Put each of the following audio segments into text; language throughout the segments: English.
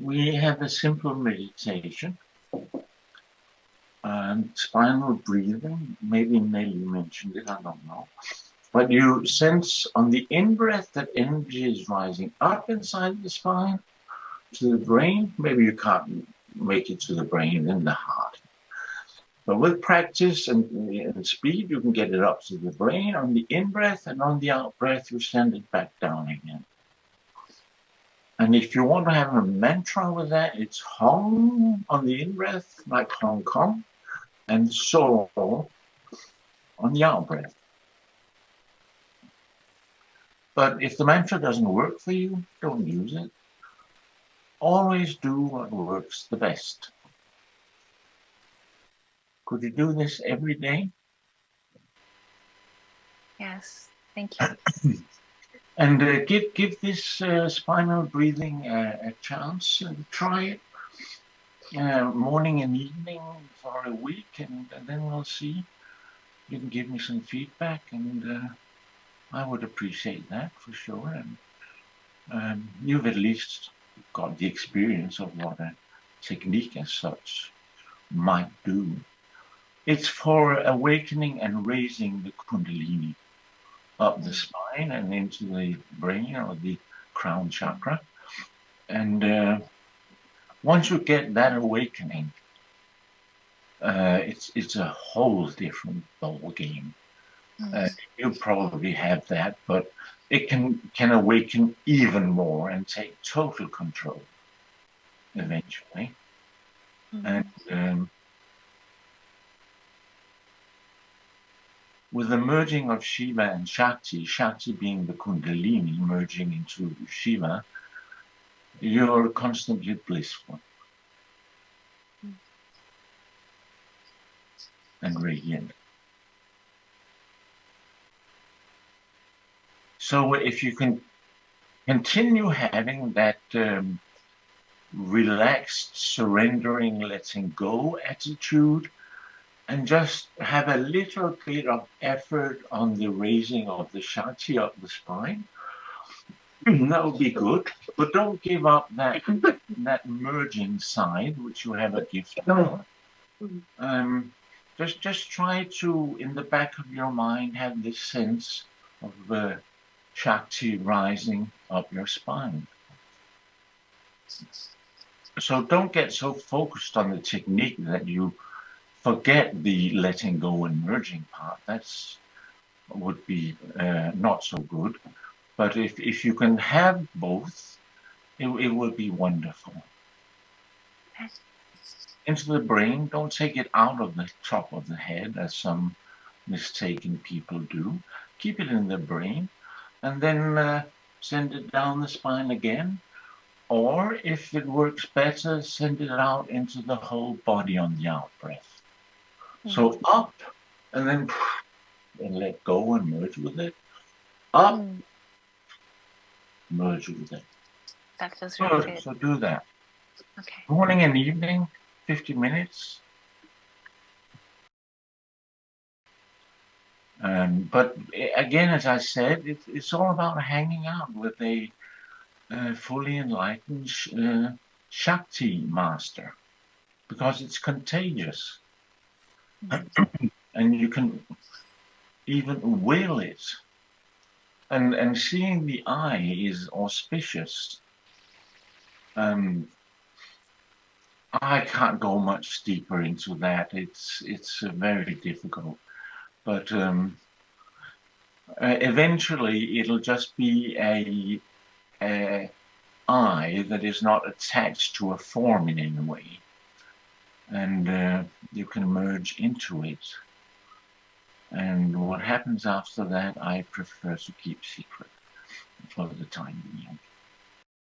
we have a simple meditation and spinal breathing. Maybe Nelly mentioned it, I don't know. But you sense on the in-breath that energy is rising up inside the spine to the brain. Maybe you can't make it to the brain and the heart. But with practice and speed, you can get it up to the brain on the in-breath, and on the out-breath, you send it back down again. And if you want to have a mantra with that, it's Hong on the in-breath, like Hong Kong, and So on the out-breath. But if the mantra doesn't work for you, don't use it. Always do what works the best. Could you do this every day? Yes, thank you. And give this spinal breathing a chance and try it morning and evening for a week, and then we'll see. You can give me some feedback, and I would appreciate that for sure. And you've at least got the experience of what a technique as such might do. It's for awakening and raising the Kundalini up the spine and into the brain or the crown chakra. And once you get that awakening, it's a whole different ball game. You probably have that, but it can awaken even more and take total control eventually. And with the merging of Shiva and Shakti, Shakti being the Kundalini merging into Shiva, you're constantly blissful and radiant. So if you can continue having that relaxed, surrendering, letting go attitude, and just have a little bit of effort on the raising of the Shakti up the spine, that will be good. But don't give up that merging side, which you have a gift for. Just try to, in the back of your mind, have this sense of the Shakti rising up your spine. So don't get so focused on the technique that you forget the letting go and merging part. That's would be not so good. But if you can have both, it will be wonderful. Into the brain, don't take it out of the top of the head, as some mistaken people do. Keep it in the brain, and then send it down the spine again. Or, if it works better, send it out into the whole body on the out-breath. So up, and then and let go and merge with it. Up, merge with it. That feels really good. So do that. Okay. Morning and evening, 50 minutes. But again, as I said, it's all about hanging out with a fully enlightened Shakti master, because it's contagious. And you can even will it. And seeing the eye is auspicious. I can't go much deeper into that. It's very difficult. But eventually it'll just be a eye that is not attached to a form in any way. And you can merge into it. And what happens after that, I prefer to keep secret for the time being.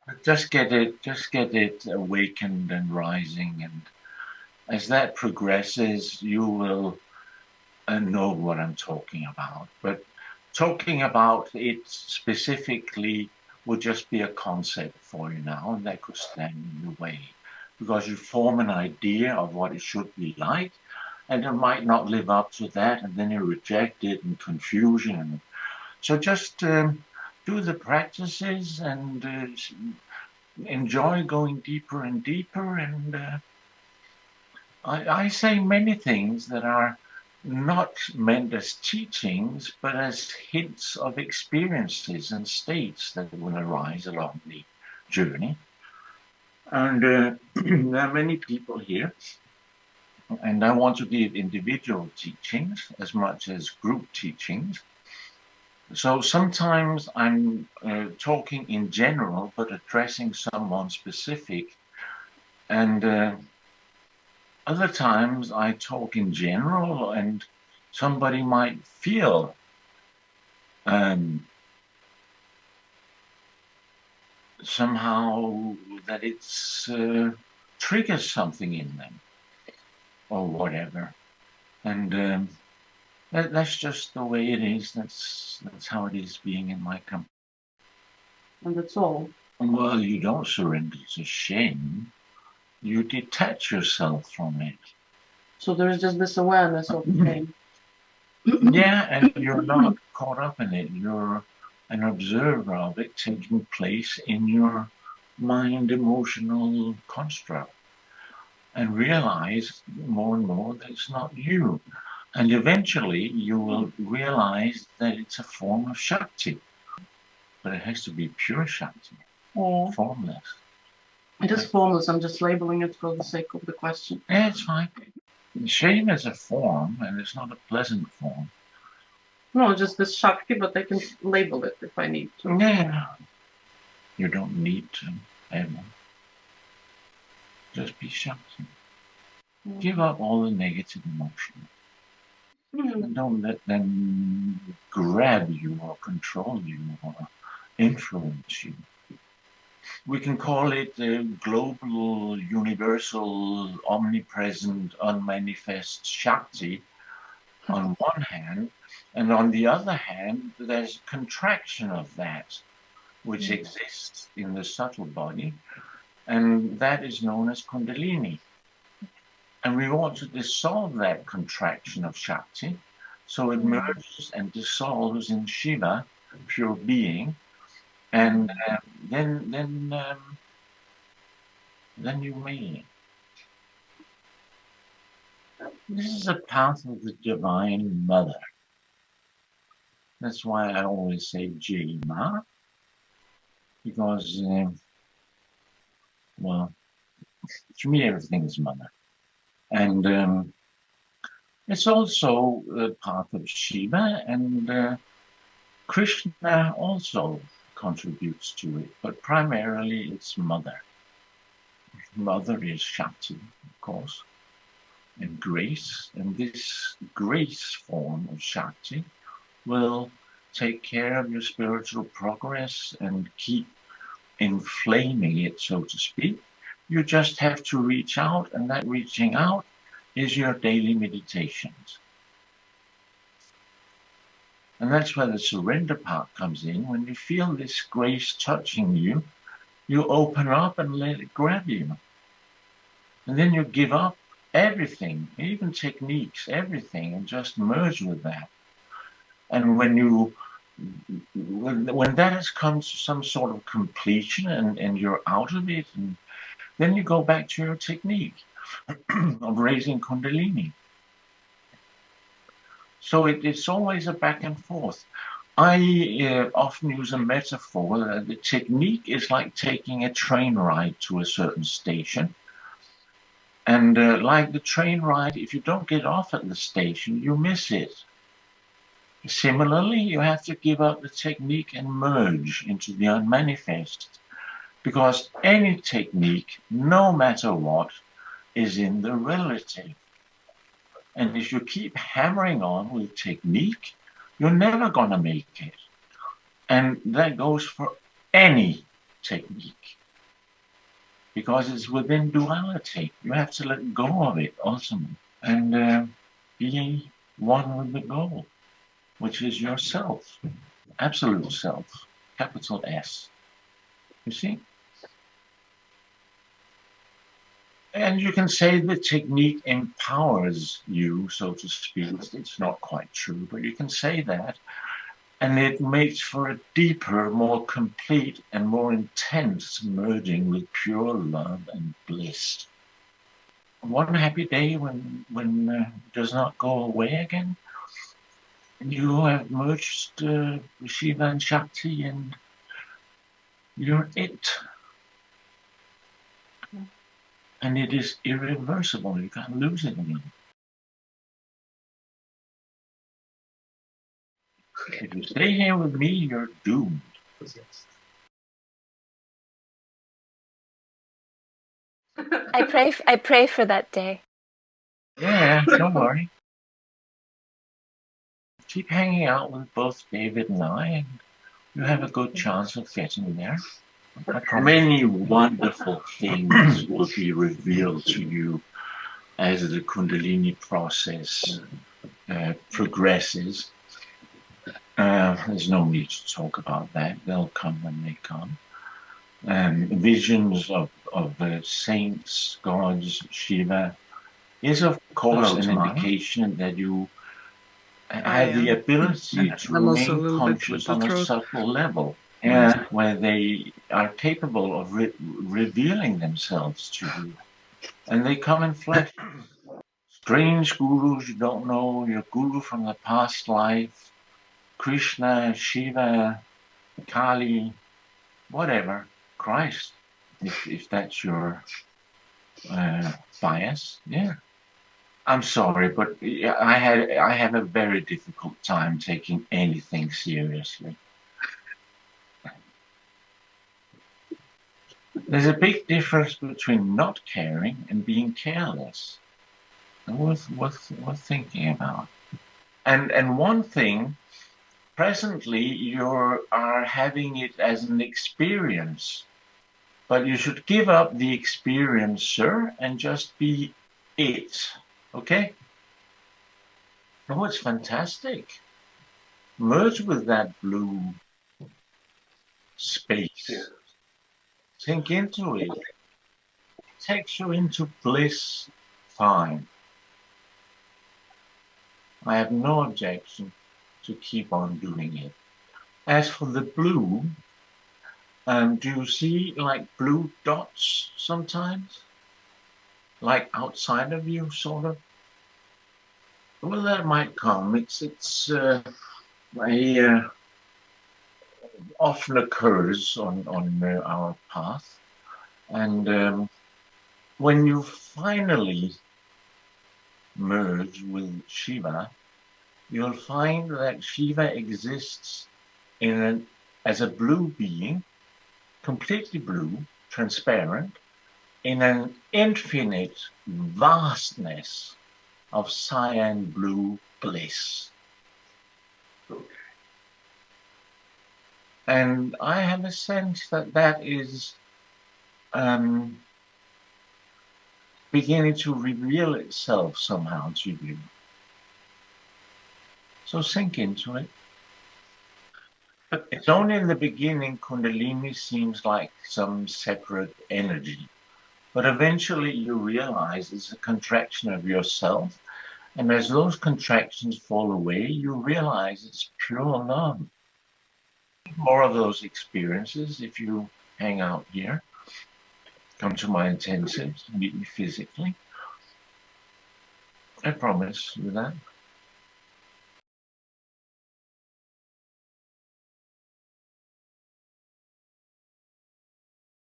But just get it awakened and rising, and as that progresses, you will know what I'm talking about. But talking about it specifically would just be a concept for you now, and that could stand in the way, because you form an idea of what it should be like, and it might not live up to that, and then you reject it in confusion. So just do the practices and enjoy going deeper and deeper, and I say many things that are not meant as teachings, but as hints of experiences and states that will arise along the journey. And there are many people here, and I want to give individual teachings as much as group teachings. So sometimes I'm talking in general, but addressing someone specific, and other times I talk in general, and somebody might feel somehow that it's triggers something in them or whatever, and that's just the way it is. That's how it is being in my company. And that's all. Well, you don't surrender to shame. You detach yourself from it. So there is just this awareness of pain. Yeah, and you're not caught up in it. You're an observer of it taking place in your mind emotional construct, and realize more and more that it's not you. And eventually you will realize that it's a form of Shakti. But it has to be pure Shakti, formless. It is formless. I'm just labeling it for the sake of the question. Yeah, it's fine. Shame is a form, and it's not a pleasant form. No, just this Shakti, but I can label it if I need to. Yeah. You don't need to, ever. Just be Shakti. Give up all the negative emotions. Don't let them grab you or control you or influence you. We can call it the global, universal, omnipresent, unmanifest Shakti on one hand, and on the other hand, there's contraction of that, which exists in the subtle body, and that is known as Kundalini. And we want to dissolve that contraction of Shakti, so it merges and dissolves in Shiva, pure being, and then you may. This is a path of the Divine Mother. That's why I always say Jai Ma, because, well, to me everything is Mother. And it's also a path of Shiva, and Krishna also contributes to it, but primarily it's Mother. Mother is Shakti, of course, and grace, and this grace form of Shakti will take care of your spiritual progress and keep inflaming it, so to speak. You just have to reach out, and that reaching out is your daily meditations. And that's where the surrender part comes in. When you feel this grace touching you, you open up and let it grab you. And then you give up everything, even techniques, everything, and just merge with that. And when that has come to some sort of completion and you're out of it, and then you go back to your technique of raising Kundalini. So it's always a back and forth. I often use a metaphor. The technique is like taking a train ride to a certain station. And like the train ride, if you don't get off at the station, you miss it. Similarly, you have to give up the technique and merge into the unmanifest. Because any technique, no matter what, is in the relative. And if you keep hammering on with technique, you're never going to make it. And that goes for any technique. Because it's within duality. You have to let go of it ultimately and be one with the goal, which is yourself, absolute self, capital S. You see? And you can say the technique empowers you, so to speak. It's not quite true, but you can say that. And it makes for a deeper, more complete, and more intense merging with pure love and bliss. One happy day when it does not go away again, you have merged Shiva and Shakti, and you're it. And it is irreversible. You can't lose it again. If you stay here with me, you're doomed. I pray for that day. Yeah, don't worry. Keep hanging out with both David and I, and you have a good chance of getting there. Many wonderful things will be revealed to you as the Kundalini process progresses. There's no need to talk about that. They'll come when they come. Visions of saints, gods, Shiva is of course an indication that you have the ability to remain conscious on a subtle level, where they are capable of revealing themselves to you. And they come in flesh. Strange gurus you don't know, your guru from the past life, Krishna, Shiva, Kali, whatever, Christ, if that's your bias, yeah. I'm sorry, but I have a very difficult time taking anything seriously. There's a big difference between not caring and being careless. Worth thinking about. And one thing, presently you are having it as an experience, but you should give up the experiencer and just be it. Okay? Oh, it's fantastic. Merge with that blue space. Sink into it. It takes you into bliss. Fine. I have no objection to keep on doing it. As for the blue, do you see like blue dots sometimes? Like outside of you, sort of? Well, that might come. It's often occurs on our path. And when you finally merge with Shiva, you'll find that Shiva exists as a blue being, completely blue, transparent, in an infinite vastness of cyan blue bliss. And I have a sense that that is beginning to reveal itself somehow to you. So sink into it. But it's only in the beginning Kundalini seems like some separate energy. But eventually you realize it's a contraction of yourself. And as those contractions fall away, you realize it's pure love. More of those experiences if you hang out here. Come to my intensives, meet me physically. I promise you that.